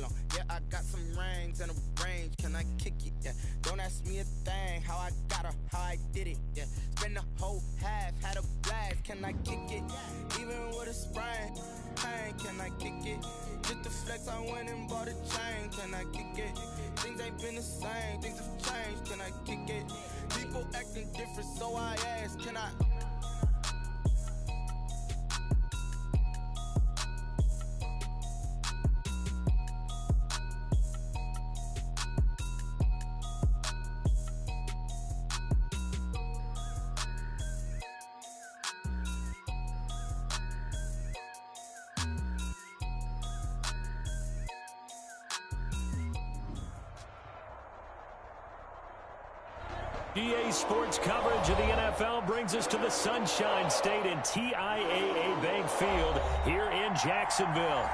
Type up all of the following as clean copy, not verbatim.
Hold on, yeah, I got some rings and a range. Can I kick it? Yeah, don't ask me a thing. How I got her, how I did it. Yeah, spend the whole half, had a blast. Can I kick it? Even with a sprain, pain. Can I kick it? Just to flex, I went and bought a chain. Can I kick it? Things ain't been the same, things have changed. Can I kick it? People acting different, so I ask, can I? EA Sports coverage of the NFL brings us to the Sunshine State and TIAA Bank Field here in Jacksonville.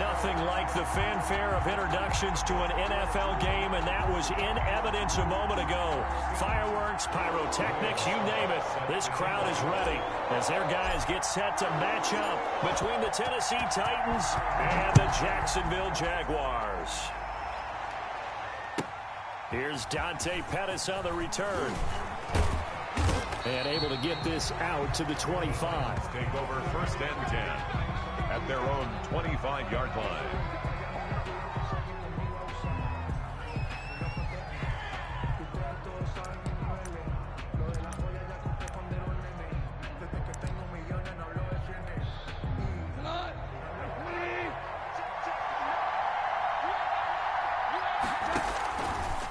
Nothing like the fanfare of introductions to an NFL game, and that was in evidence a moment ago. Fireworks, pyrotechnics, you name it. This crowd is ready as their guys get set to match up between the Tennessee Titans and the Jacksonville Jaguars. Here's Dante Pettis on the return. And able to get this out to the 25. Take over 1st and 10 at their own 25-yard line.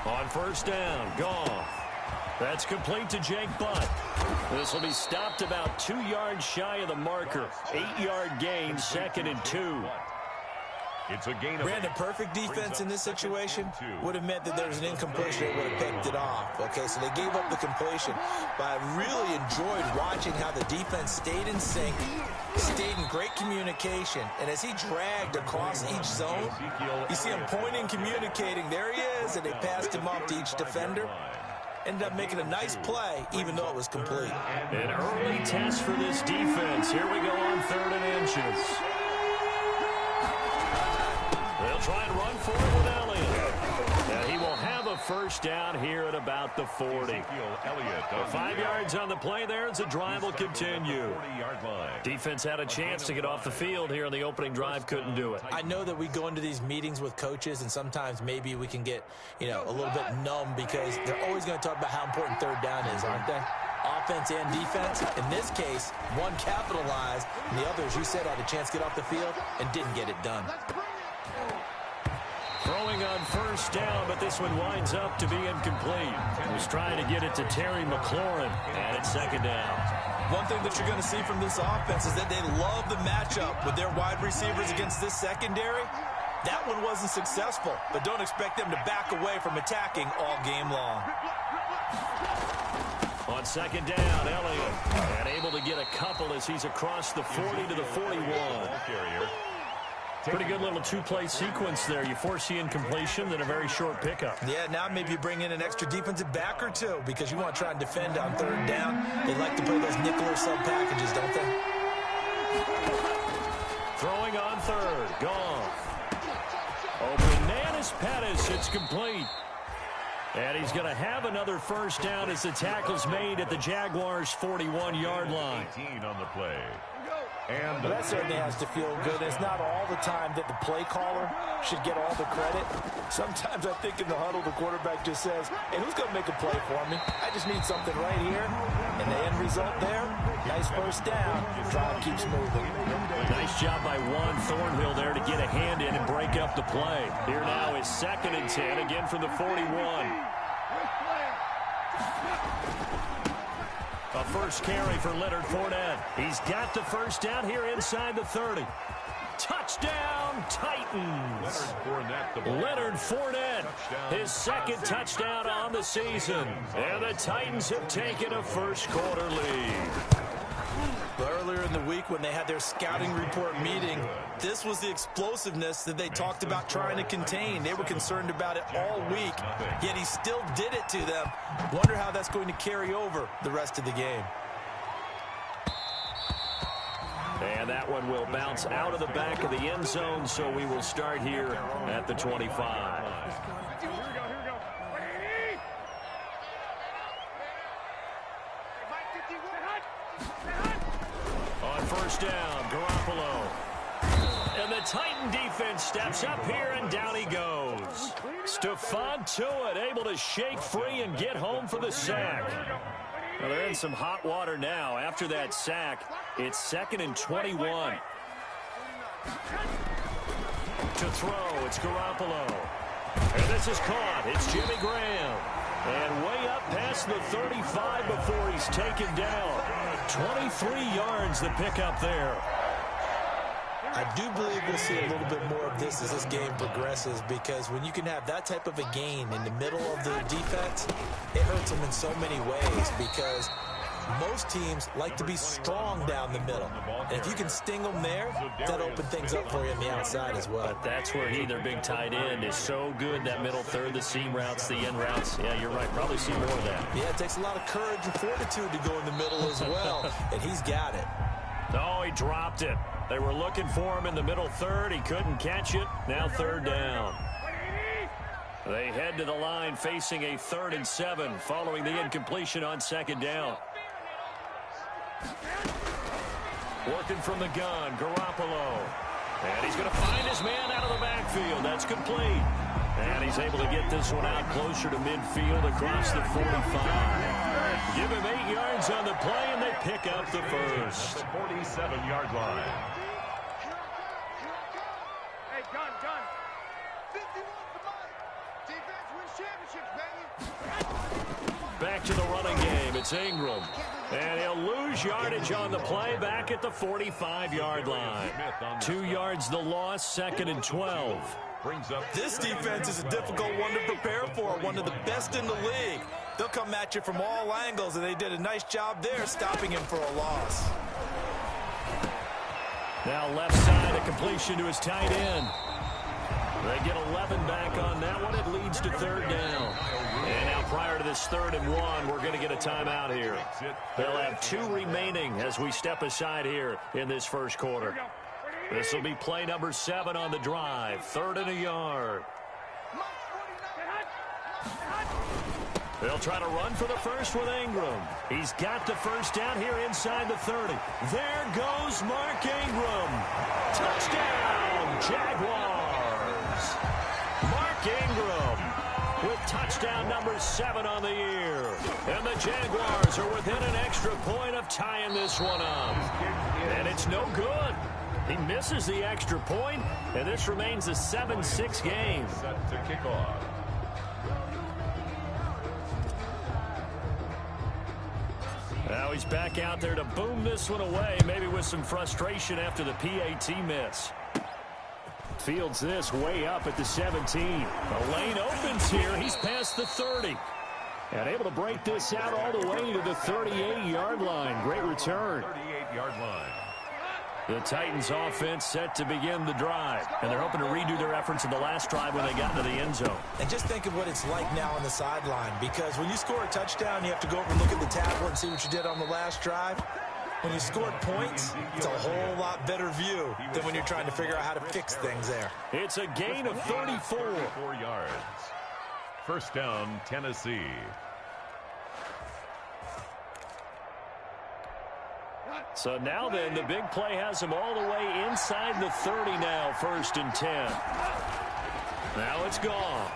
On 1st down, Goff. That's complete to Jake Butt. This will be stopped about 2 yards shy of the marker. 8-yard gain, 2nd and 2. It's a gain of Brandon, perfect defense in this situation would have meant that there was an incompletion that would have picked it off. Okay, so they gave up the completion. But I really enjoyed watching how the defense stayed in sync, stayed in great communication. And as he dragged across each zone, you see him pointing, communicating. There he is, and they passed him off to each defender. Ended up making a nice play, even though it was complete. An early test for this defense. Here we go on 3rd and inches. They'll try and run for it with Elliott. And he will have a 1st down here at about the 40. 5 yards on the play there as the drive will continue. Defense had a chance to get off the field here in the opening drive, couldn't do it. I know that we go into these meetings with coaches, and sometimes maybe we can get, a little bit numb because they're always going to talk about how important 3rd down is, aren't they? Offense and defense. In this case, one capitalized, and the other, as you said, had a chance to get off the field and didn't get it done. Throwing on 1st down, but this one winds up to be incomplete. He was trying to get it to Terry McLaurin, and it's 2nd down. One thing that you're going to see from this offense is that they love the matchup with their wide receivers against this secondary. That one wasn't successful, but don't expect them to back away from attacking all game long. On 2nd down, Elliott, and able to get a couple as he's across the 40 to the 41. Pretty good little 2-play sequence there. You force the incompletion, then a very short pickup. Yeah, now maybe you bring in an extra defensive back or two because you want to try and defend on 3rd down. They like to play those nickel or sub packages, don't they? Throwing on 3rd, Goff. Open man is Pettis. It's complete. And he's going to have another 1st down as the tackle's made at the Jaguars' 41-yard line. 18 on the play. And that certainly has to feel good. It's not all the time that the play caller should get all the credit. Sometimes I think in the huddle, the quarterback just says, hey, who's going to make a play for me? I just need something right here. And the end result there, nice 1st down. Drive keeps moving. Nice job by Juan Thornhill there to get a hand in and break up the play. Here now is 2nd and 10, again from the 41. A 1st carry for Leonard Fournette. He's got the 1st down here inside the 30. Touchdown, Titans. Leonard Fournette, his 2nd touchdown on the season. And the Titans have taken a 1st quarter lead. Earlier in the week when they had their scouting report meeting, this was the explosiveness that they talked about trying to contain. They were concerned about it all week, yet he still did it to them. Wonder how that's going to carry over the rest of the game. And that one will bounce out of the back of the end zone, so we will start here at the 25. On first down, Garoppolo. And the Titan defense steps up here, and down he goes. Stephon Tuitt able to shake free and get home for the sack. Well, they're in some hot water now. After that sack, it's 2nd and 21. To throw, it's Garoppolo. And this is caught. It's Jimmy Graham. And way up past the 35 before he's taken down. 23 yards the pickup there. I do believe we'll see a little bit more of this as this game progresses, because when you can have that type of a gain in the middle of the defense, it hurts them in so many ways, because most teams like to be strong down the middle. And if you can sting them there, that'll open things up for you on the outside as well. But that's where their big tight end, is so good, that middle third, the seam routes, the end routes. Yeah, you're right. Probably see more of that. Yeah, it takes a lot of courage and fortitude to go in the middle as well, and he's got it. Oh, he dropped it. They were looking for him in the middle third. He couldn't catch it. Now 3rd down. They head to the line facing a 3rd and 7 following the incompletion on 2nd down. Working from the gun, Garoppolo. And he's going to find his man out of the backfield. That's complete. And he's able to get this one out closer to midfield across the 45. Give him 8 yards on the play, and they pick up the first. The 47-yard line. Hey, gun. 51 for Mike. Defense wins championships, baby. Back to the running game. It's Ingram. And he'll lose yardage on the play back at the 45-yard line. 2 yards the loss, 2nd and 12. This defense is a difficult one to prepare for, one of the best in the league. They'll come at you from all angles, and they did a nice job there stopping him for a loss. Now left side, a completion to his tight end. They get 11 back on that one. It leads to 3rd down. And now prior to this 3rd and 1, we're going to get a timeout here. They'll have 2 remaining as we step aside here in this first quarter. This will be play number 7 on the drive. 3rd and a yard. They'll try to run for the first with Ingram. He's got the first down here inside the 30. There goes Mark Ingram. Touchdown, Jaguars. Mark Ingram with touchdown number 7 on the year. And the Jaguars are within an extra point of tying this one up. And it's no good. He misses the extra point, and this remains a 7-6 game. Set to kick off. Now he's back out there to boom this one away, maybe with some frustration after the PAT miss. Fields this way up at the 17. The lane opens here. He's past the 30. And able to break this out all the way to the 38-yard line. Great return. 38-yard line. The Titans offense set to begin the drive. And they're hoping to redo their efforts in the last drive when they got into the end zone. And just think of what it's like now on the sideline, because when you score a touchdown, you have to go over and look at the tablet and see what you did on the last drive. When you scored points, it's a whole lot better view than when you're trying to figure out how to fix things there. It's a gain of 34. 4 yards. First down, Tennessee. So now then, the big play has him all the way inside the 30 now, 1st and 10. Now it's gone.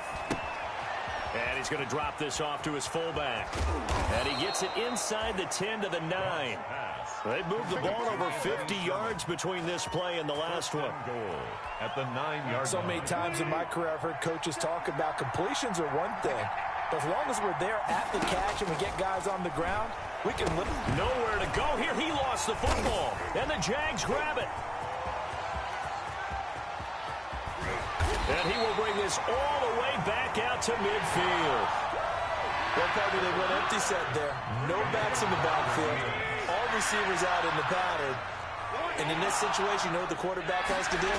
And he's going to drop this off to his fullback. And he gets it inside the 10 to the 9. They've moved the ball over 50 yards between this play and the last one. Goal at the 9-yard So many times in my career I've heard coaches talk about completions are one thing, but as long as we're there at the catch and we get guys on the ground, we can live. Nowhere to go here. He lost the football, and the Jags grab it. And he will bring this all the way back out to midfield. Well, partner, they went empty set there. No backs in the backfield. All receivers out in the pattern. And in this situation, you know what the quarterback has to do?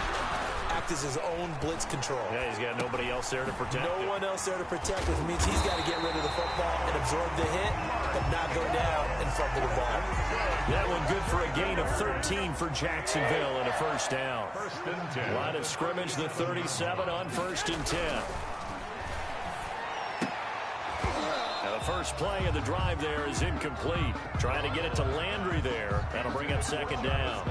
act as his own blitz control. Yeah, he's got nobody else there to protect No him. one else there to protect, which means he's got to get rid of the football and absorb the hit, but not go down and fumble the ball. That one good for a gain of 13 for Jacksonville and a first down. First and 10. Line of scrimmage, the 37 on 1st and 10. Now the first play of the drive there is incomplete. Trying to get it to Landry there. That'll bring up 2nd down.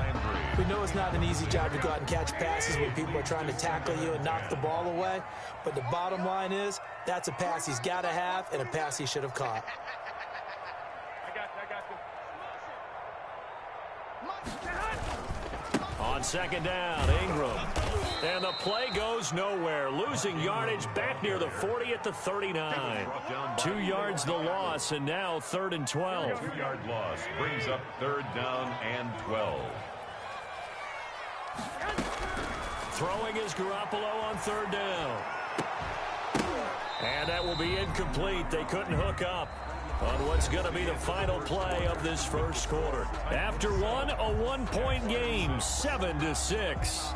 We know it's not an easy job to go out and catch passes when people are trying to tackle you and knock the ball away, but the bottom line is that's a pass he's got to have and a pass he should have caught. On 2nd down, Ingram. And the play goes nowhere. Losing yardage back near the 40 at the 39. 2 yards the loss, and now 3rd and 12. 2-yard loss brings up 3rd down and 12. Throwing is Garoppolo on 3rd down. And that will be incomplete. They couldn't hook up on what's going to be the final play of this first quarter. After one, a 1-point game, 7-6.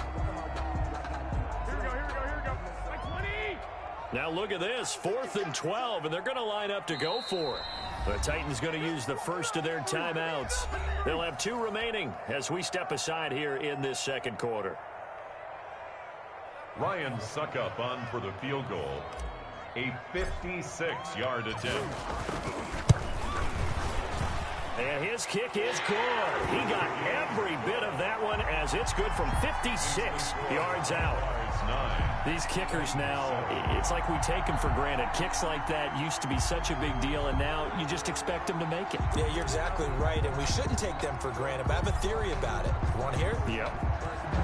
Now look at this, 4th and 12, and they're going to line up to go for it. The Titans going to use the first of their timeouts. They'll have 2 remaining as we step aside here in this second quarter. Ryan Suckup on for the field goal. A 56-yard attempt. And his kick is good. He got every bit of that one as it's good from 56 yards out. These kickers now, it's like we take them for granted. Kicks like that used to be such a big deal, and now you just expect them to make it. Yeah, you're exactly right, and we shouldn't take them for granted, but I have a theory about it. You want to hear it? Yep.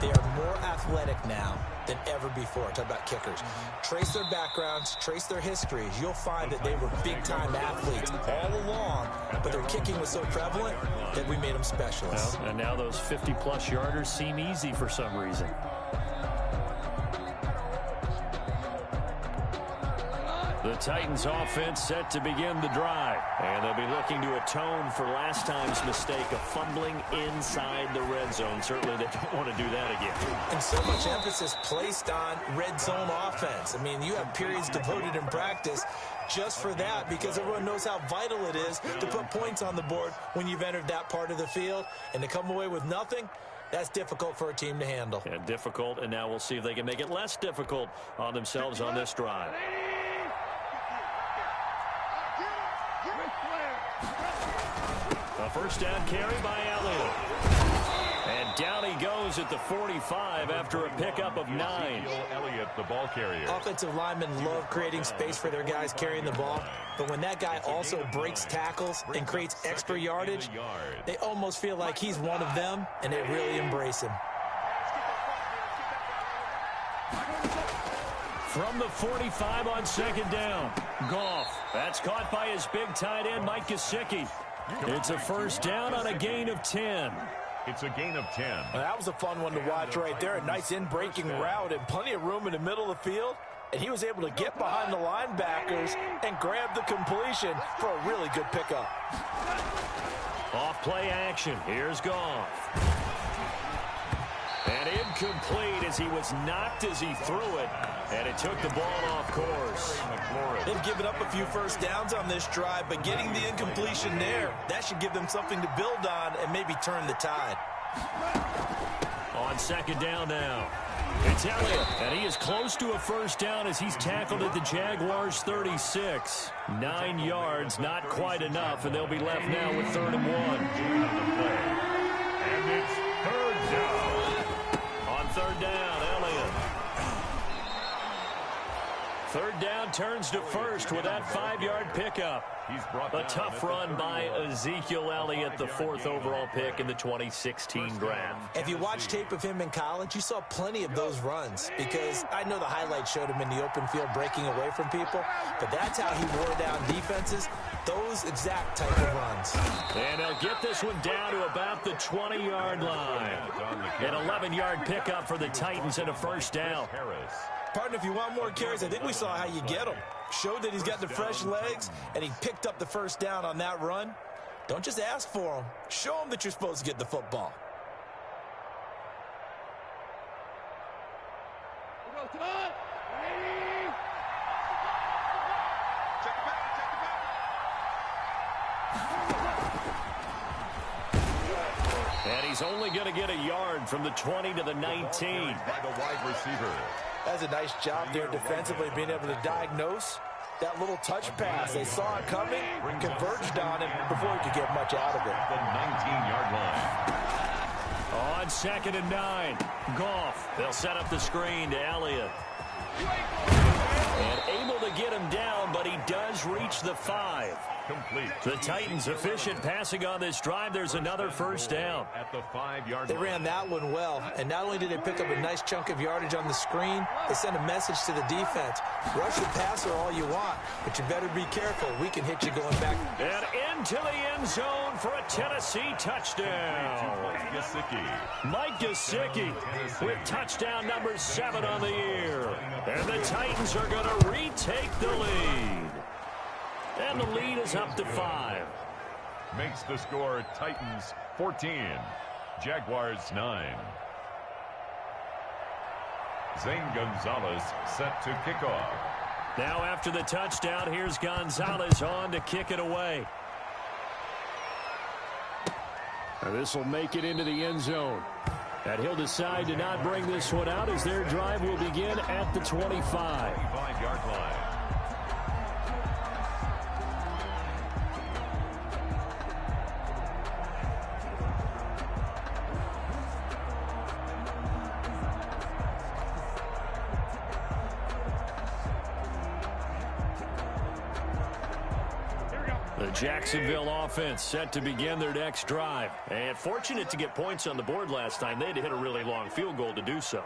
They are more athletic now than ever before. Talk about kickers. Trace their backgrounds, trace their histories. You'll find that they were big-time athletes all along, but their kicking was so prevalent that we made them specialists. Well, and now those 50-plus yarders seem easy for some reason. The Titans offense set to begin the drive. And they'll be looking to atone for last time's mistake of fumbling inside the red zone. Certainly they don't want to do that again. And so much emphasis placed on red zone offense. I mean, you have periods devoted in practice just for that because everyone knows how vital it is to put points on the board when you've entered that part of the field. And to come away with nothing, that's difficult for a team to handle. Yeah, difficult, and now we'll see if they can make it less difficult on themselves on this drive. A first down carry by Elliott. And down he goes at the 45 after a pickup of 9. Elliott, the ball carrier. Offensive linemen love creating space for their guys carrying the ball, but when that guy also breaks tackles and creates extra yardage, they almost feel like he's one of them, and they really embrace him. From the 45 on 2nd down, Goff. That's caught by his big tight end, Mike Gesicki. It's a first down on a gain of 10. It's a gain of 10. That was a fun one to watch right there. A nice in-breaking route and plenty of room in the middle of the field. And he was able to get behind the linebackers and grab the completion for a really good pickup. Off-play action. Here's Goff. And incomplete as he was knocked as he threw it. And it took the ball off course. They've given up a few first downs on this drive, but getting the incompletion there, that should give them something to build on and maybe turn the tide. On 2nd down now. It's Elliott, and he is close to a first down as he's tackled at the Jaguars' 36. 9 yards, not quite enough, and they'll be left now with 3rd and 1. And it's 3rd down. On 3rd down, Elliott. 3rd down turns to first with that 5-yard pickup. A tough run by Ezekiel Elliott, the 4th overall pick in the 2016 draft. If you watch tape of him in college, you saw plenty of those runs because I know the highlights showed him in the open field breaking away from people, but that's how he wore down defenses, those exact type of runs. And he'll get this one down to about the 20-yard line. An 11-yard pickup for the Titans and a first down. Partner, if you want more carries, I think we saw how you get them. Showed that he's got the fresh legs, and he picked up the first down on that run. Don't just ask for them. Show them that you're supposed to get the football. And he's only going to get a yard from the 20 to the 19. By the wide receiver. That's a nice job there defensively, being able to diagnose that little touch pass. They saw it coming, converged on it before he could get much out of it. The 19-yard line. On 2nd and 9, Goff. They'll set up the screen to Elliott. And able to get him down, but he does reach the 5. Complete. The Titans efficient passing on this drive. There's another first down. At the 5-yard They line. ran that one well, and not only did they pick up a nice chunk of yardage on the screen, they sent a message to the defense. Rush the passer all you want, but you better be careful. We can hit you going back. And into the end zone for a Tennessee touchdown. Mike Gesicki with touchdown number 7 on the year. And the Titans are going to retake the lead. And the lead is up to 5. Makes the score Titans 14, Jaguars 9. Zane Gonzalez set to kick off. Now after the touchdown, here's Gonzalez on to kick it away. This will make it into the end zone. And he'll decide to not bring this one out as their drive will begin at the 25. 25-yard line. The Jacksonville offense set to begin their next drive. And fortunate to get points on the board last time. They had to hit a really long field goal to do so.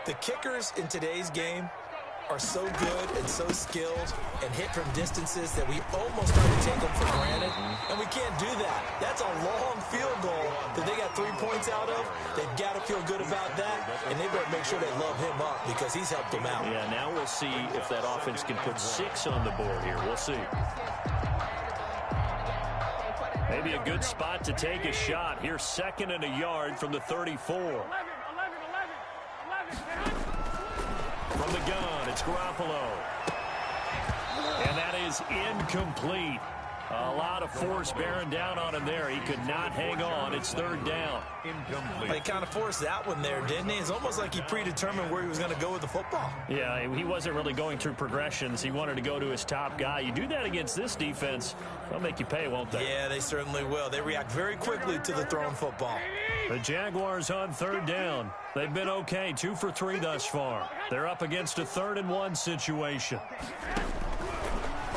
The kickers in today's game are so good and so skilled and hit from distances that we almost start to take them for granted. And we can't do that. That's a long field goal that they got 3 points out of. They've got to feel good about that, and they better make sure they love him up because he's helped them out. Yeah, now we'll see if that offense can put 6 on the board here. We'll see. Maybe a good spot to take a shot. Here's 2nd and a yard from the 34. From the gun, it's Garoppolo. And that is incomplete. A lot of force bearing down on him there. He could not hang on. It's 3rd down. Incomplete. They kind of forced that one there, didn't he? It's almost like he predetermined where he was going to go with the football. Yeah, he wasn't really going through progressions. He wanted to go to his top guy. You do that against this defense, they'll make you pay, won't they? Yeah, they certainly will. They react very quickly to the thrown football. The Jaguars on 3rd down. They've been okay, 2 for 3 thus far. They're up against a 3rd and 1 situation.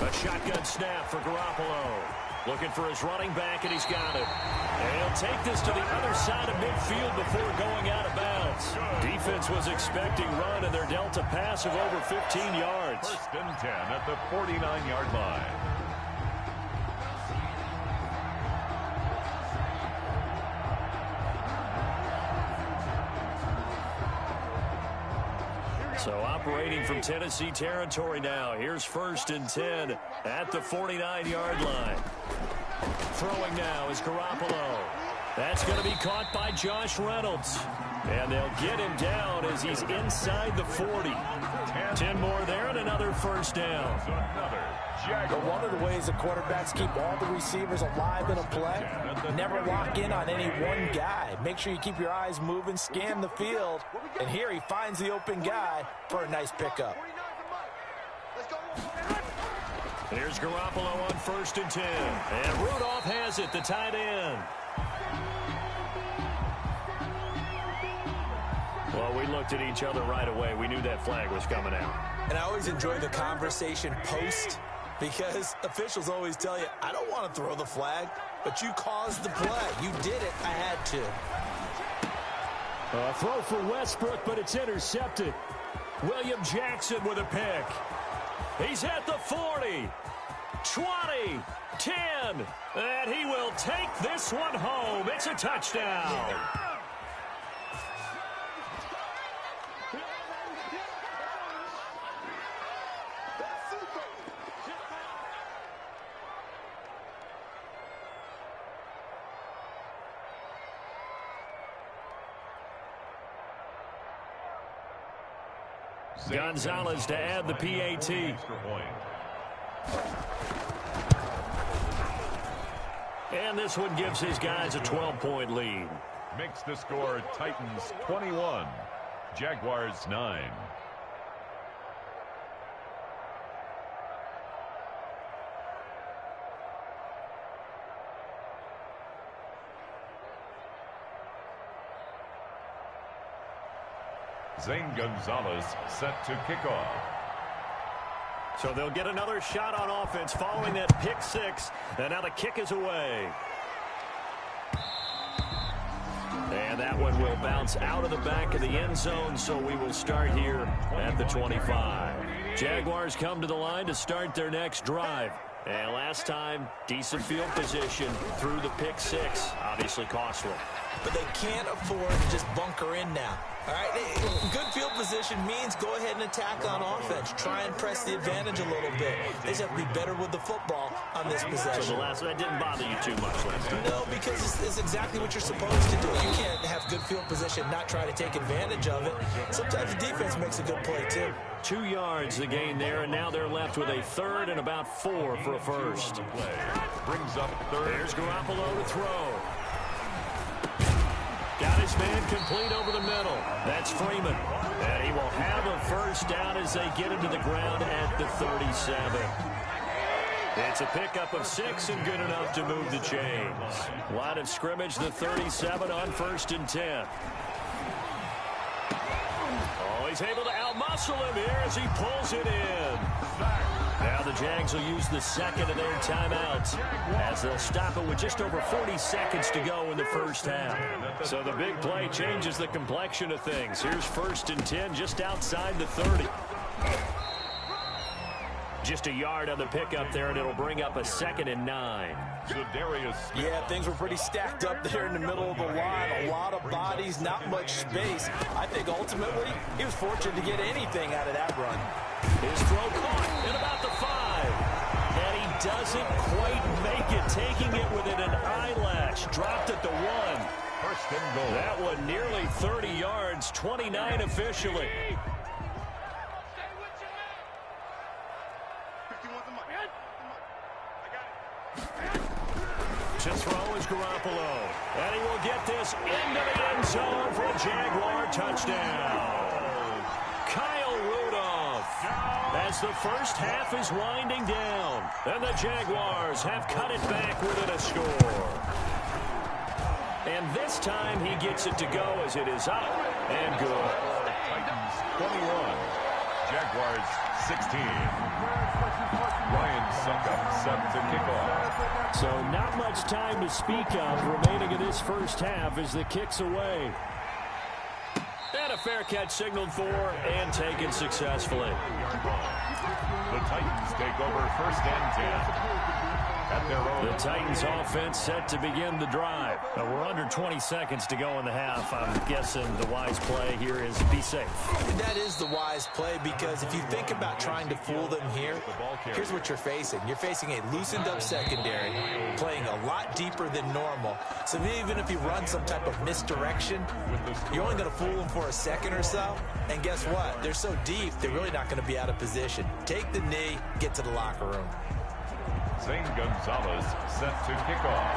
A shotgun snap for Garoppolo. Looking for his running back, and he's got it. And he'll take this to the other side of midfield before going out of bounds. Defense was expecting run, and they're dealt a pass of over 15 yards. 1st and 10 at the 49-yard line. So operating from Tennessee territory now. Here's 1st and 10 at the 49-yard line. Throwing now is Garoppolo. That's going to be caught by Josh Reynolds. And they'll get him down as he's inside the 40. 10 more there and another 1st down. But one of the ways the quarterbacks keep all the receivers alive in a play, never lock in on any one guy. Make sure you keep your eyes moving, scan the field, and here he finds the open guy for a nice pickup. Here's Garoppolo on 1st and 10. And Rudolph has it, the tight end. Well, we looked at each other right away. We knew that flag was coming out. And I always enjoy the conversation post because officials always tell you, I don't want to throw the flag, but you caused the play. You did it. I had to. A throw for Westbrook, but it's intercepted. William Jackson with a pick. He's at the 40, 20, 10, and he will take this one home. It's a touchdown. Gonzalez to add the PAT. And this one gives his guys a 12-point lead. Makes the score Titans 21, Jaguars 9. Zane Gonzalez set to kick off. So they'll get another shot on offense following that pick six. And now the kick is away. And that one will bounce out of the back of the end zone, so we will start here at the 25. Jaguars come to the line to start their next drive. And last time, decent field position through the pick six. Obviously costly. But they can't afford to just bunker in now. All right, good field position means go ahead and attack on offense. Try and press the advantage a little bit. They just have to be better with the football on this possession. So the last that didn't bother you too much last time. No, because it's exactly what you're supposed to do. You can't have good field position, not try to take advantage of it. Sometimes the defense makes a good play, too. 2 yards the gain there, and now they're left with a third and about 4 for a first. Brings up third. There's Garoppolo to throw. Got his man complete over the middle. That's Freeman. And he will have a first down as they get into the ground at the 37. It's a pickup of 6 and good enough to move the chains. Line of scrimmage, the 37 on 1st and 10. Oh, he's able to outmuscle him here as he pulls it in. Now the Jags will use the second of their timeouts as they'll stop it with just over 40 seconds to go in the first half. So the big play changes the complexion of things. Here's 1st and 10 just outside the 30. Just a yard on the pickup there, and it'll bring up a 2nd and 9. Yeah, things were pretty stacked up there in the middle of the line. A lot of bodies, not much space. I think ultimately he was fortunate to get anything out of that run. His throw caught at about the 5. And he doesn't quite make it, taking it within an eyelash. Dropped at the 1. 1st and goal. That one nearly 30 yards, 29 officially. To throw is Garoppolo. And he will get this into the end zone for a Jaguar touchdown. Kyle Rudolph. As the first half is winding down. And the Jaguars have cut it back within a score. And this time he gets it to go as it is up and good. Titans 21, Jaguars 16. Ryan Succop set to kick off. So not much time to speak of remaining in this first half as the kick's away. And a fair catch signaled for and taken successfully. The Titans take over 1st and 10. At their own. The Titans offense set to begin the drive. We're under 20 seconds to go in the half. I'm guessing the wise play here is be safe. That is the wise play, because if you think about trying to fool them here, here's what you're facing. You're facing a loosened up secondary, playing a lot deeper than normal. So even if you run some type of misdirection, you're only going to fool them for a second or so. And guess what? They're so deep, they're really not going to be out of position. Take the knee, get to the locker room. Zane Gonzalez set to kick off.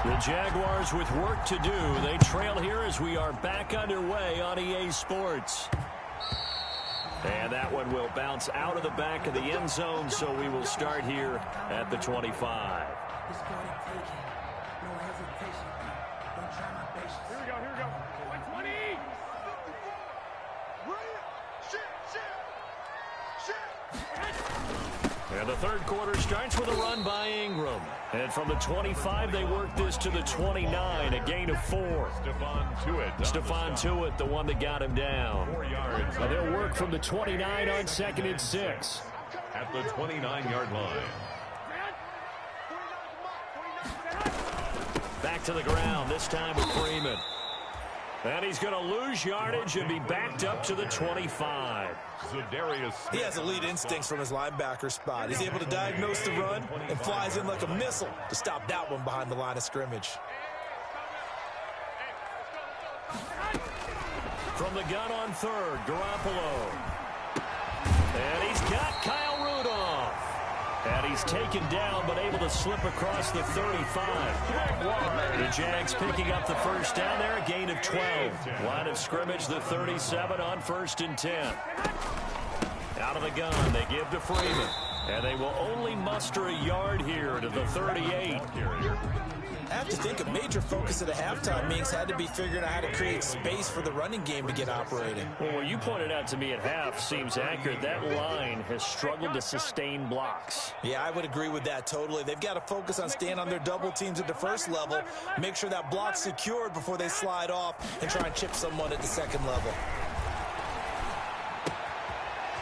The Jaguars with work to do. They trail here as we are back underway on EA Sports. And that one will bounce out of the back of the end zone, so we will start here at the 25. Here we go. 120. And the third quarter starts with a run by Ingram. And from the 25, they work this to the 29, a gain of 4. Stephon Tuitt, the one that got him down. 4 yards. And they'll work from the 29 on 2nd and 6. At the 29-yard line. Back to the ground, this time with Freeman. And he's going to lose yardage and be backed up to the 25. He has elite instincts from his linebacker spot. He's able to diagnose the run and flies in like a missile to stop that one behind the line of scrimmage. From the gun on 3rd, Garoppolo. And he's got Kyle Rudolph. And he's taken down, but able to slip across the 35. The Jags picking up the first down there, a gain of 12. Line of scrimmage, the 37 on 1st and 10. Out of the gun, they give to Freeman. And they will only muster a yard here to the 38. I have to think a major focus of the halftime meetings had to be figuring out how to create space for the running game to get operating. Well, what you pointed out to me at half seems accurate. That line has struggled to sustain blocks. Yeah, I would agree with that totally. They've got to focus on staying on their double teams at the first level, make sure that block's secured before they slide off and try and chip someone at the second level.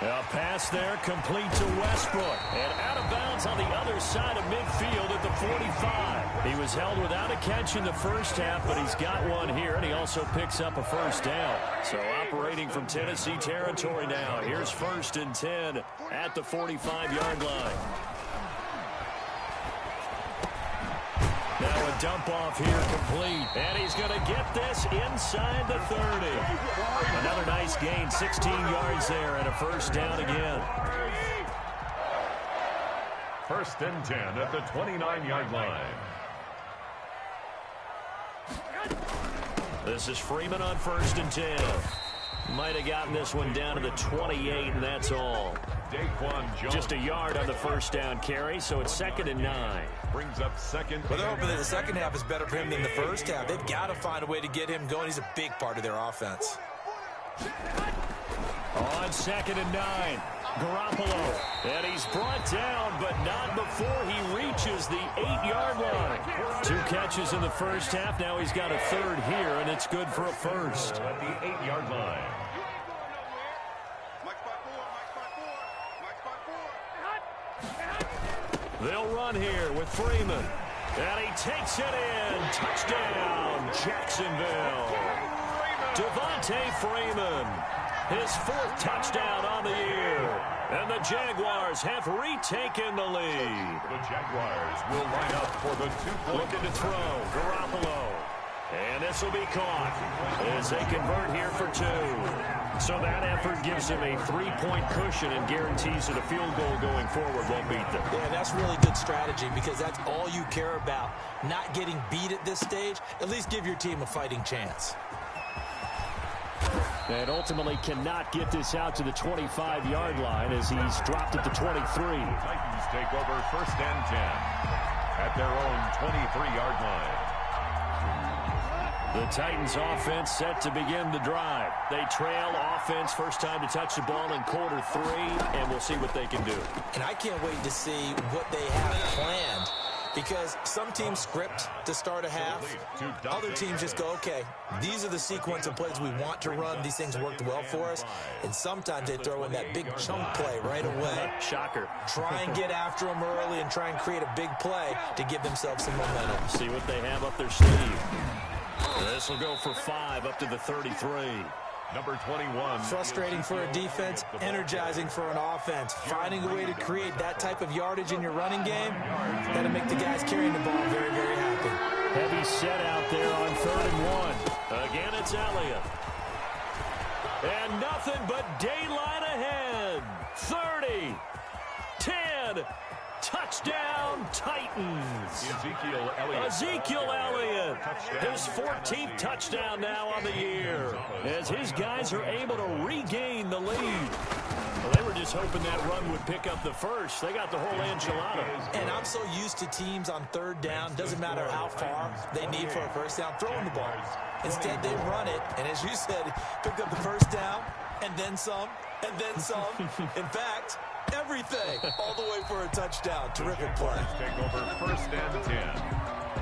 A pass there complete to Westbrook. And out of bounds on the other side of midfield at the 45. He was held without a catch in the first half, but he's got one here, and he also picks up a first down. So operating from Tennessee territory now. Here's 1st and 10 at the 45-yard line. Now a dump off here complete. And he's going to get this inside the 30. Another nice gain, 16 yards there, and a first down again. 1st and 10 at the 29-yard line. This is Freeman on 1st and 10. Might have gotten this one down to the 28, and that's all. Daquan Jones. Just a yard on the first down carry, so it's 2nd and 9. Brings up 2nd. Well, they're hoping that the second half is better for him than the first half. They've got to find a way to get him going. He's a big part of their offense. On 2nd and 9, Garoppolo. And he's brought down, but not before he reaches the 8-yard line. 2 catches in the first half. Now he's got a third here, and it's good for a first. At the 8-yard line. They'll run here with Freeman. And he takes it in. Touchdown, Jacksonville. Devontae Freeman. His 4th touchdown on the year. And the Jaguars have retaken the lead. The Jaguars will line up for the 2-point. Looking to throw. Garoppolo. And this will be caught as they convert here for 2. So that effort gives him a 3-point cushion and guarantees that a field goal going forward won't beat them. Yeah, that's really good strategy because that's all you care about. Not getting beat at this stage. At least give your team a fighting chance. And ultimately cannot get this out to the 25-yard line as he's dropped at the 23. Titans take over 1st and 10 at their own 23-yard line. The Titans offense set to begin the drive. They trail offense, first time to touch the ball in quarter 3, and we'll see what they can do. And I can't wait to see what they have planned because some teams script to start a half. Other teams just go, okay, these are the sequence of plays we want to run. These things worked well for us. And sometimes they throw in that big chunk play right away. Shocker. Try and get after them early and try and create a big play to give themselves some momentum. See what they have up their sleeve. This will go for 5 up to the 33. Number 21. Frustrating for a defense, energizing for an offense. Finding a way to create that type of yardage in your running game, that'll make the guys carrying the ball very, very happy. Heavy set out there on 3rd and 1. Again, it's Elliott. And nothing but daylight ahead. 30, 10, touchdown Titans. Ezekiel Elliott. His 14th touchdown now on the year as his guys are able to regain the lead. Well, they were just hoping that run would pick up the first. They got the whole enchilada. And I'm so used to teams on 3rd down, doesn't matter how far they need for a first down, throwing the ball. Instead, they run it, and as you said, picked up the first down, and then some, and then some. In fact, everything, all the way for a touchdown. Terrific play. Take over 1st and 10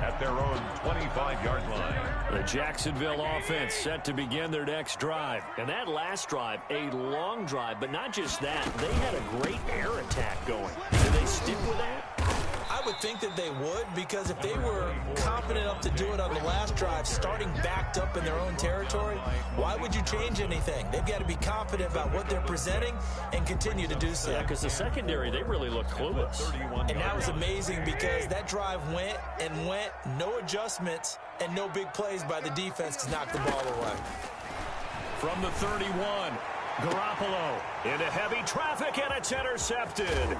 at their own 25-yard line. The Jacksonville offense set to begin their next drive. And that last drive, a long drive, but not just that. They had a great air attack going. Do they stick with that? I would think that they would, because if they were confident enough to do it on the last drive, starting backed up in their own territory, why would you change anything? They've got to be confident about what they're presenting and continue to do so. Yeah, because the secondary, they really look clueless. And that was amazing because that drive went and went, no adjustments and no big plays by the defense to knock the ball away. From the 31, Garoppolo into heavy traffic, and it's intercepted.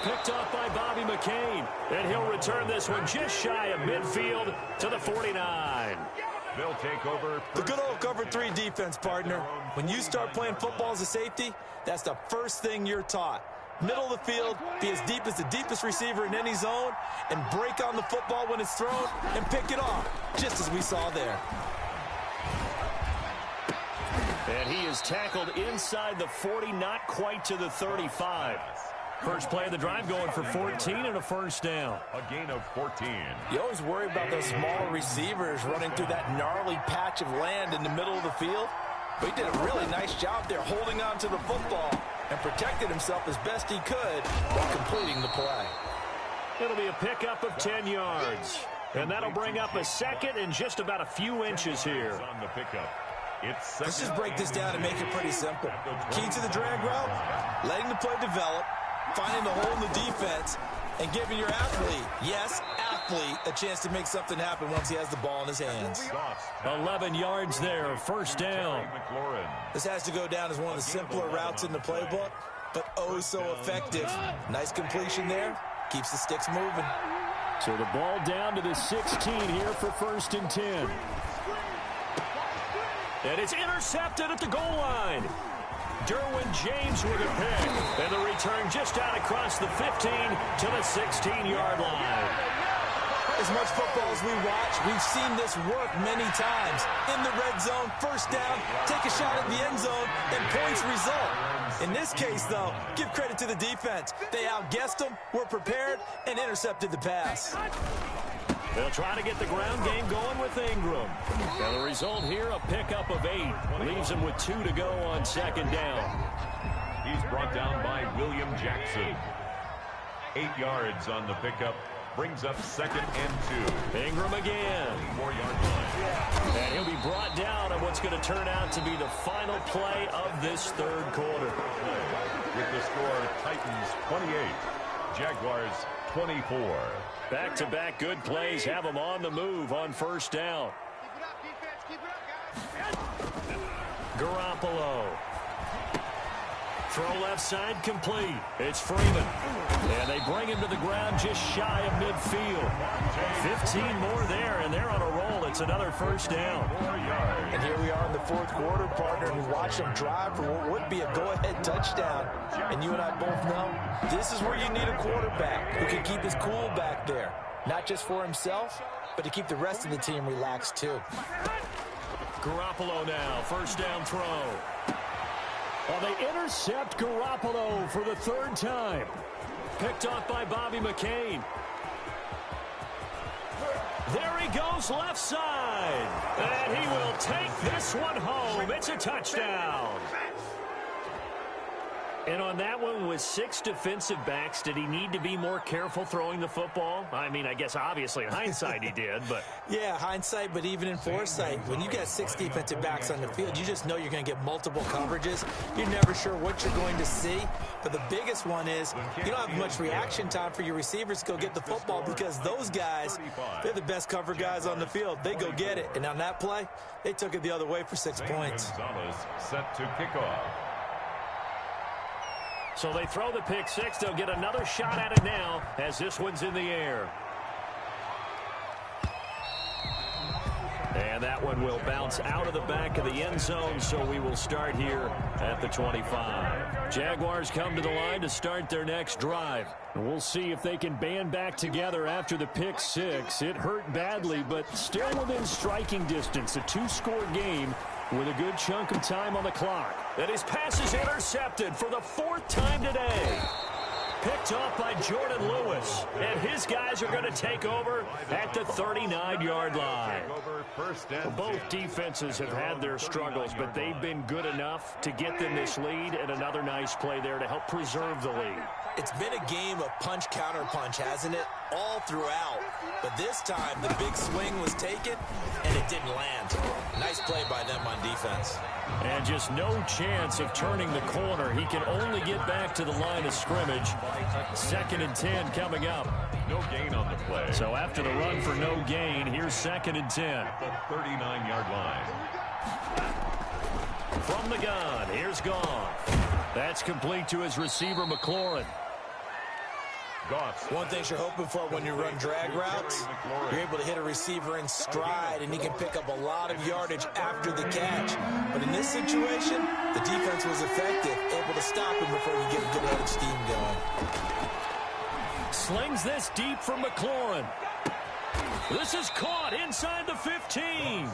Picked up by Bobby McCain, and he'll return this one just shy of midfield to the 49. They'll take over. The good old cover 3 defense, partner. When you start playing football as a safety, that's the first thing you're taught. Middle of the field, be as deep as the deepest receiver in any zone, and break on the football when it's thrown and pick it off, just as we saw there. And he is tackled inside the 40, not quite to the 35. First play of the drive going for 14 and a first down. A gain of 14. You always worry about those smaller receivers running through that gnarly patch of land in the middle of the field. But he did a really nice job there holding on to the football and protected himself as best he could while completing the play. It'll be a pickup of 10 yards. And that'll bring up a second and just about a few inches here. On the pickup. Let's just break this down and make it pretty simple. Key to the drag route, letting the play develop, finding the hole in the defense, and giving your athlete, yes, athlete, a chance to make something happen once he has the ball in his hands. 11 yards there, first down. This has to go down as one of the simpler routes in the playbook, but oh so effective. Nice completion there, keeps the sticks moving. So the ball down to the 16 here for first and 10. And it's intercepted at the goal line. Derwin James with a pick. And the return just out across the 15 to the 16-yard line. As much football as we watch, we've seen this work many times. In the red zone, first down, take a shot at the end zone, and points result. In this case, though, give credit to the defense. They outguessed them, were prepared, and intercepted the pass. They'll try to get the ground game going with Ingram. And the result here, a pickup of 8. Leaves him with 2 to go on second down. He's brought down by William Jackson. 8 yards on the pickup. Brings up second and 2. Ingram again. 4-yard line. And he'll be brought down on what's going to turn out to be the final play of this third quarter. With the score, Titans 28, Jaguars 24. Back-to-back good plays have them on the move on first down. Garoppolo. Throw left side complete. It's Freeman. And they bring him to the ground just shy of midfield. 15 more there, and they're on a roll. It's another first down. And here we are in the fourth quarter, partner, and we watch them drive for what would be a go-ahead touchdown. And you and I both know this is where you need a quarterback who can keep his cool back there. Not just for himself, but to keep the rest of the team relaxed, too. Garoppolo now, first down throw. Well, they intercept Garoppolo for the third time. Picked off by Bobby McCain. There he goes left side. And he will take this one home. It's a touchdown. And on that one, with 6 defensive backs, did he need to be more careful throwing the football? I mean, I guess obviously in hindsight he did, but... Yeah, hindsight, but even in foresight, when you got 6 defensive backs on the field, you just know you're going to get multiple coverages. You're never sure what you're going to see. But the biggest one is you don't have much reaction time for your receivers to go get the football because those guys, they're the best cover guys on the field. They go get it. And on that play, they took it the other way for 6 points. Gonzalez set to kick off. So they throw the pick 6. They'll get another shot at it now as this one's in the air. And that one will bounce out of the back of the end zone, so we will start here at the 25. Jaguars come to the line to start their next drive. We'll see if they can band back together after the pick 6. It hurt badly, but still within striking distance. A 2-score game with a good chunk of time on the clock. And his pass is intercepted for the 4th time today. Picked off by Jordan Lewis. And his guys are going to take over at the 39-yard line. Well, both defenses have had their struggles, but they've been good enough to get them this lead, and another nice play there to help preserve the lead. It's been a game of punch-counter-punch, hasn't it? All throughout. But this time, the big swing was taken, and it didn't land. Nice play by them on defense. And just no chance of turning the corner. He can only get back to the line of scrimmage. 2nd and 10 coming up. No gain on the play. So after the run for no gain, here's 2nd and 10. At the 39-yard line. From the gun, here's Goff. That's complete to his receiver, McLaurin. One thing you're hoping for when you run drag routes, you're able to hit a receiver in stride, and he can pick up a lot of yardage after the catch. But in this situation, the defense was effective, able to stop him before you get a good head of steam going. Slings this deep from McLaurin. This is caught inside the 15.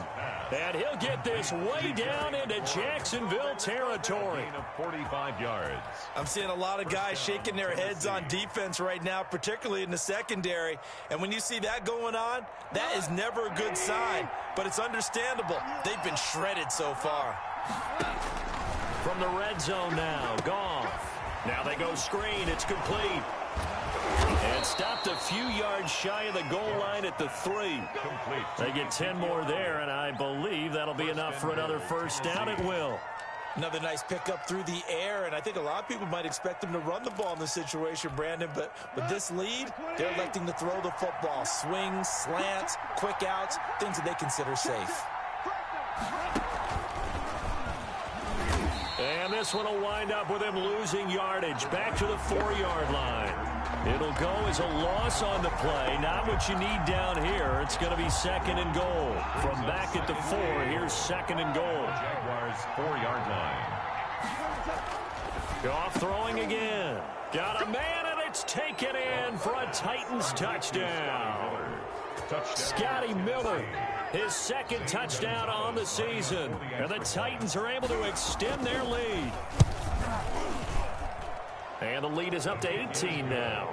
And he'll get this way down into Jacksonville territory. 45 yards. I'm seeing a lot of guys shaking their heads on defense right now, particularly in the secondary. And when you see that going on, that is never a good sign. But it's understandable. They've been shredded so far. From the red zone now, Goff. Now they go screen. It's complete. And stopped a few yards shy of the goal line at the 3. Complete. They get 10 more there, and I believe that'll be enough for another first down. It will. Another nice pickup through the air, and I think a lot of people might expect them to run the ball in this situation, Brandon, but with this lead, they're electing to throw the football. Swings, slants, quick outs, things that they consider safe. And this one will wind up with him losing yardage back to the 4-yard line. It'll go as a loss on the play. Not what you need down here. It's going to be 2nd and goal. From back at the 4, here's 2nd and goal. Jaguars 4-yard line. Goff throwing again. Got a man, and it's taken in for a Titans touchdown. Scotty Miller, his 2nd touchdown on the season. And the Titans are able to extend their lead. And the lead is up to 18 now.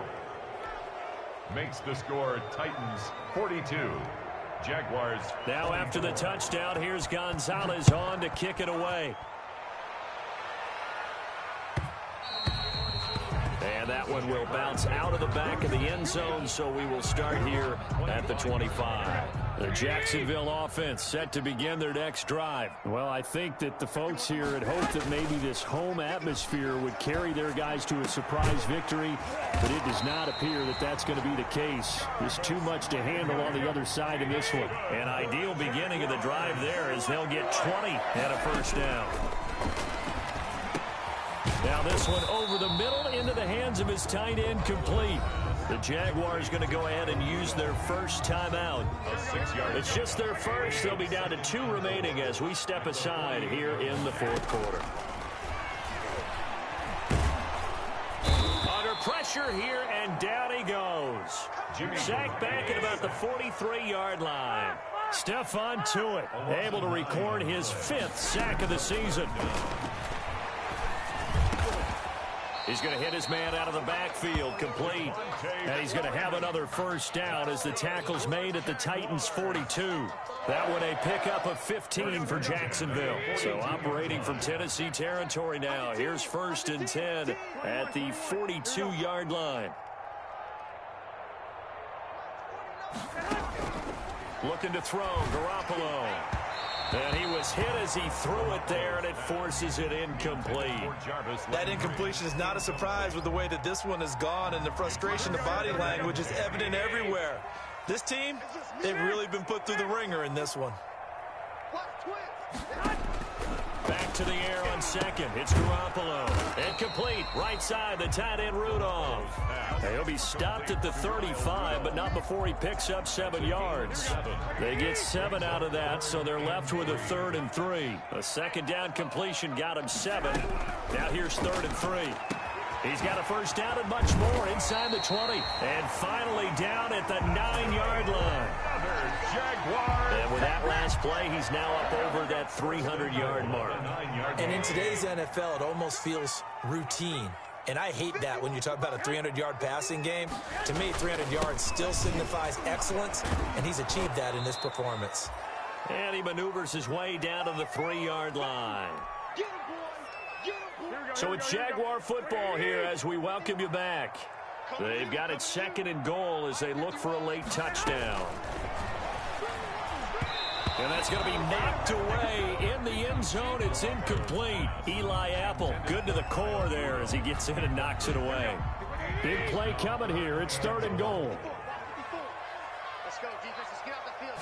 Makes the score Titans 42. Jaguars. Now after the touchdown, here's Gonzalez on to kick it away. And that one will bounce out of the back of the end zone, so we will start here at the 25. The Jacksonville offense set to begin their next drive. Well, I think that the folks here had hoped that maybe this home atmosphere would carry their guys to a surprise victory, but it does not appear that that's going to be the case. There's too much to handle on the other side of this one. An ideal beginning of the drive there as they'll get 20 and a first down. Now this one over the middle into the hands of his tight end, complete. The Jaguars going to go ahead and use their first timeout. It's just their first. They'll be down to 2 remaining as we step aside here in the 4th quarter. Under pressure here, and down he goes. Sacked back at about the 43-yard line. Stephon Tuitt able to record his 5th sack of the season. He's going to hit his man out of the backfield, complete. And he's going to have another first down as the tackle's made at the Titans' 42. That one a pickup of 15 for Jacksonville. So operating from Tennessee territory now. Here's 1st and 10 at the 42-yard line. Looking to throw, Garoppolo. And he was hit as he threw it there, and it forces it incomplete. That incompletion is not a surprise with the way that this one has gone, and the frustration, the body language is evident everywhere. This team, they've really been put through the ringer in this one. Back to the air on 2nd. It's Garoppolo. Incomplete. Right side, the tight end Rudolph. He'll be stopped at the 35, but not before he picks up 7 yards. They get 7 out of that, so they're left with a 3rd and 3. A 2nd down completion got him 7. Now here's 3rd and 3. He's got a first down and much more inside the 20. And finally down at the 9-yard line. Jaguars. And with that last play, he's now up over that 300-yard mark. And in today's NFL, it almost feels routine. And I hate that when you talk about a 300-yard passing game. To me, 300 yards still signifies excellence, and he's achieved that in this performance. And he maneuvers his way down to the 3-yard line. So it's Jaguar football here as we welcome you back. They've got it 2nd and goal as they look for a late touchdown. And that's going to be knocked away in the end zone. It's incomplete. Eli Apple, good to the core there as he gets in and knocks it away. Big play coming here. It's 3rd and goal. Let's go, defense. Let's get off the field.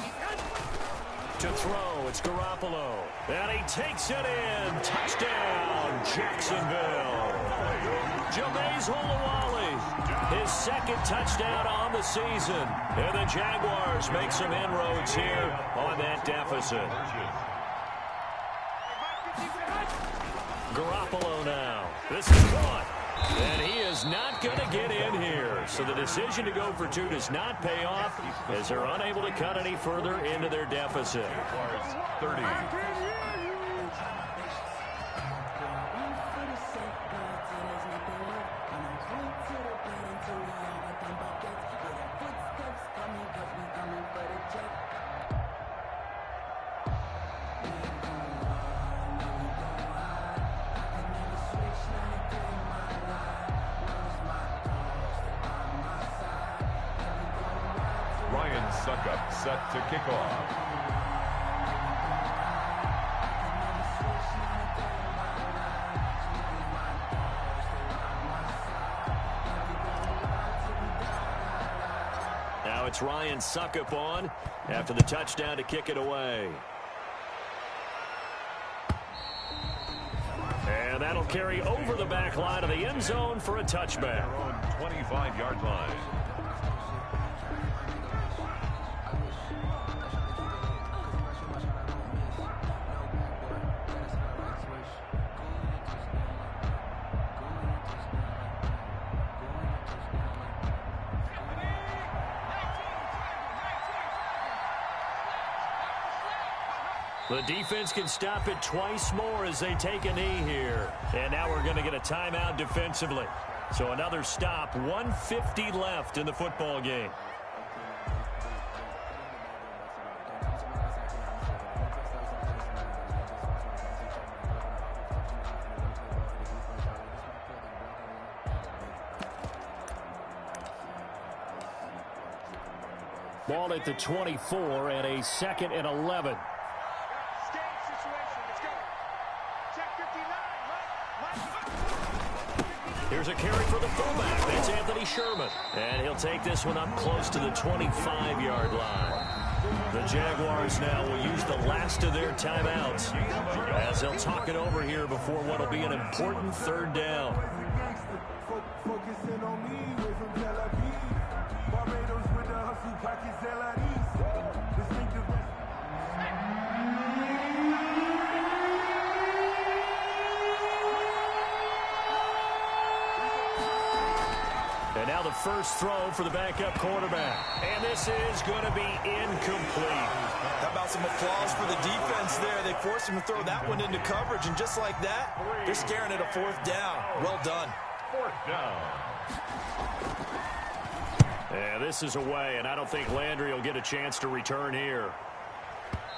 To throw, it's Garoppolo. And he takes it in. Touchdown, Jacksonville. James Olawale, his second touchdown on the season. And the Jaguars make some inroads here on that deficit. Garoppolo now. This is caught. And he is not going to get in here. So the decision to go for two does not pay off as they're unable to cut any further into their deficit. 30. Ryan Succop set to kick off. Now it's Ryan Succop on after the touchdown to kick it away. And that'll carry over the back line of the end zone for a touchback. 25-yard line. The defense can stop it twice more as they take a knee here. And now we're going to get a timeout defensively. So another stop, 1:50 left in the football game. Ball at the 24 and a 2nd and 11. Here's a carry for the fullback. That's Anthony Sherman. And he'll take this one up close to the 25-yard line. The Jaguars now will use the last of their timeouts as they'll talk it over here before what will be an important third down. And now the first throw for the backup quarterback. And this is going to be incomplete. How about some applause for the defense there? They forced him to throw that one into coverage, and just like that, they're staring at a 4th down. Well done. 4th down. And this is away, and I don't think Landry will get a chance to return here.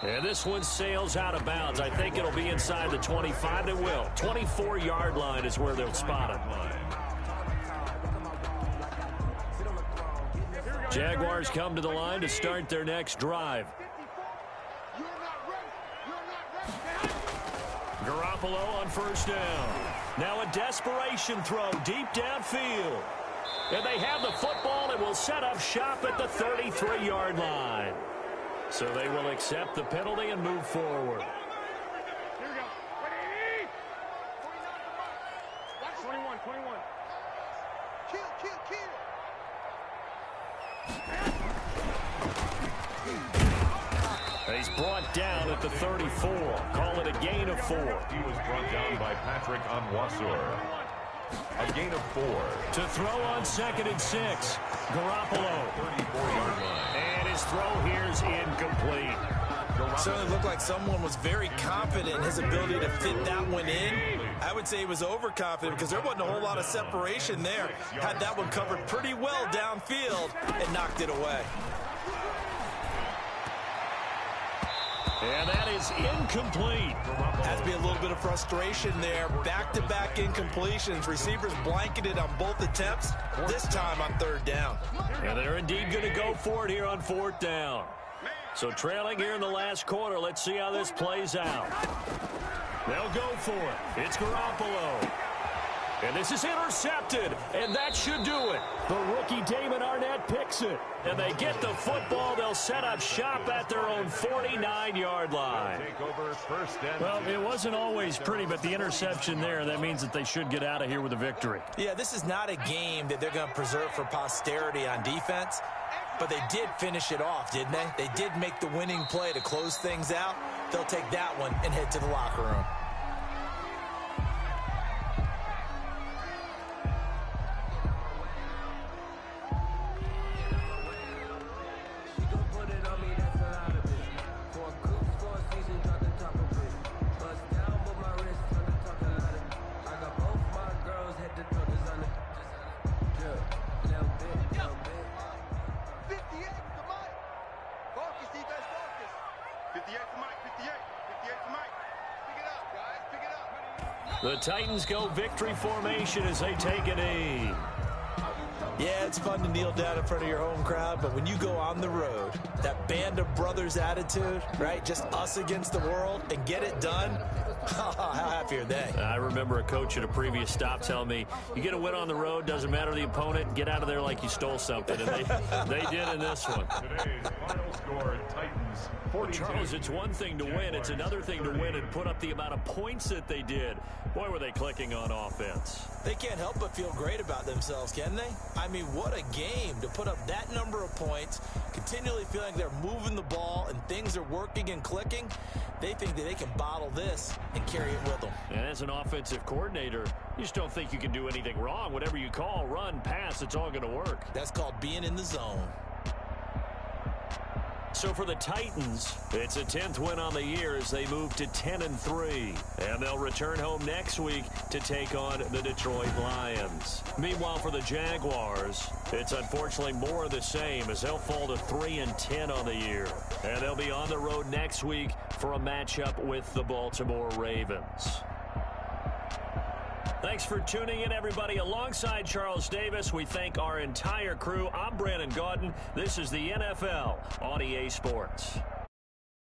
And this one sails out of bounds. I think it'll be inside the 25. It will. 24-yard line is where they'll spot it. Jaguars come to the line to start their next drive. Garoppolo on first down. Now a desperation throw deep downfield. And they have the football and will set up shop at the 33-yard line. So they will accept the penalty and move forward. Here we go. 21. Kill. He's brought down at the 34. Call it a gain of 4. He was brought down by Patrick Onwuasor. A gain of 4. To throw on 2nd and 6. Garoppolo. 34-yard line. And his throw here is incomplete. It certainly looked like someone was very confident in his ability to fit that one in. I would say he was overconfident because there wasn't a whole lot of separation there. Had that one covered pretty well downfield and knocked it away. And that is incomplete. Has to be a little bit of frustration there. Back-to-back incompletions. Receivers blanketed on both attempts, this time on 3rd down. And they're indeed going to go for it here on 4th down. So trailing here in the last quarter, let's see how this plays out. They'll go for it. It's Garoppolo. And this is intercepted, and that should do it. The rookie Damon Arnett picks it. And they get the football. They'll set up shop at their own 49-yard line. Well, it wasn't always pretty, but the interception there, that means that they should get out of here with a victory. Yeah, this is not a game that they're going to preserve for posterity on defense, but they did finish it off, didn't they? They did make the winning play to close things out. They'll take that one and head to the locker room. The Titans go victory formation as they take a knee. Yeah, it's fun to kneel down in front of your home crowd, but when you go on the road, that band of brothers attitude, right, just us against the world, and get it done, how happy are they? I remember a coach at a previous stop telling me, you get a win on the road, doesn't matter the opponent, get out of there like you stole something, and they did in this one. Today's final score, Titans 42. Charles, it's one thing to win, it's another thing to win and put up the amount of points that they did. Boy, were they clicking on offense. They can't help but feel great about themselves, can they? I mean, what a game to put up that number of points, continually feeling they're moving the ball and things are working and clicking. They think that they can bottle this and carry it with them. And as an offensive coordinator, you just don't think you can do anything wrong. Whatever you call, run, pass, it's all going to work. That's called being in the zone. So for the Titans, it's a 10th win on the year as they move to 10-3. And they'll return home next week to take on the Detroit Lions. Meanwhile, for the Jaguars, it's unfortunately more of the same as they'll fall to 3-10 on the year. And they'll be on the road next week for a matchup with the Baltimore Ravens. Thanks for tuning in, everybody. Alongside Charles Davis, we thank our entire crew. I'm Brandon Gaudin. This is the NFL on EA Sports.